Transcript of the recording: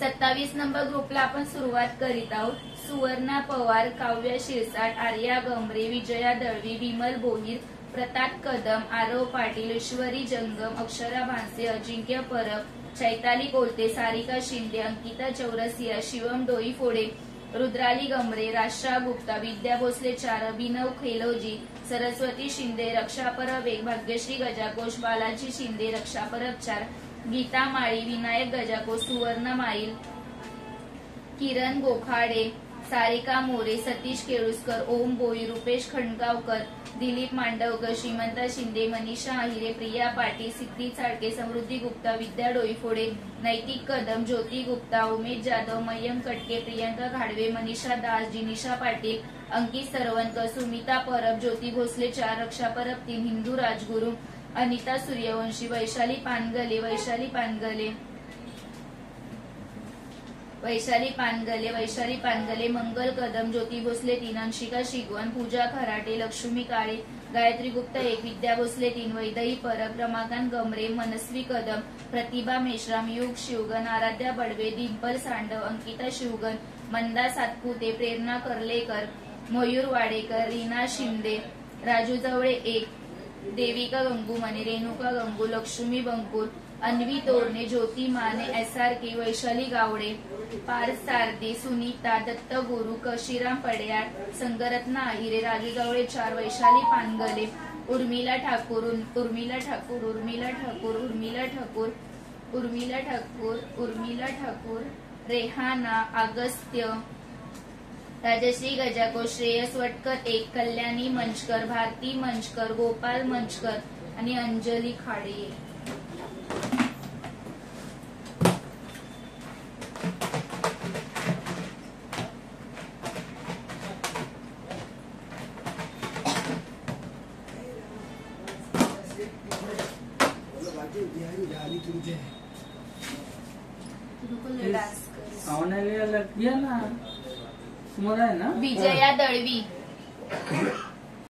27 number ग्रुपला आपण सुरुवात करीत आहोत. सुवर्णा पवार, काव्या शिरसाट, आर्या गमरे, विजया दळवी, विमल बोहीर, प्रताप कदम, आरव पाटील, ईश्वरी जंगम, अक्षरा भानसे, अजिंक्य परब, चैताली कोलते, सारिका शिंदे, अंकिता चौरसिया, शिवम डोईफोडे, रुद्राली गमरे, राशा गुप्ता, विद्या भोसले 4, अभिनव खेलोजी, सरस्वती शिंदे, रक्षा परब 1, भाग्यश्री गजाकोश, बालाजी शिंदे, रक्षा परब 4, गीता माळी, विनायक गजाकोश, सुवर्ण माईल, किरण गोखाडे, सारिका मोरे, सतीश केळुसकर, ओम बोई, रुपेश खंडगावकर, दिलीप मांडवकर, श्रीमंता शिंदे, मनीषा आहिरे, प्रिया पाटील, सिद्धी चाडके, समृद्धी गुप्ता, विद्या डोईफोडे, नैतिक कदम, ज्योती गुप्ता, उमेश जाधव, मय्यम कटके, प्रियंका घाडवे, मनीषा दास, जिनिशा पाटील, अंकित सरवणकर, सुमिता परब, ज्योती भोसले 4, रक्षा परब 3, हिंदू राजगुरू, अनिता सूर्यवंशी, वैशाली पानगले, वैशाली पानगले, मंगल कदम, ज्योती भोसले 3, अंशिका शिगवण, पूजा खराटे, लक्ष्मी काळे, गायत्री गुप्ता 1, विद्या भोसले 3, वैदई परब, रमाकांत गमरे, मनस्वी कदम, प्रतिभा मेश्राम, युग शिवगण, आराध्या बडवे, डिंपल सांडव, अंकिता शिवगण, मंदा सातपुते, प्रेरणा कर्लेकर, मयूर वाडेकर, रीना शिंदे, राजू जवळे 1, देविका गंगूमने, रेणुका गंगू, लक्ष्मी बंकुर, अन्वी तोरणे, ज्योती माने, SRK, वैशाली गावडे, पार्थ सारथी, सुनीता दत्तगुरु, कशिराम पड्याळ, संगरत्न आहिरे, राजू जवळे 4, वैशाली पानगले, उर्मिला ठाकूर, रेहाना, अगस्त्य, राजश्री गजाकोश, श्रेयस वटकर 1, कल्याणी मंचकर, भारती मंचकर, गोपाल मंचकर आणि अंजली खाडे. लग गया ना, तुम्हारा है ना. विजया दळवी.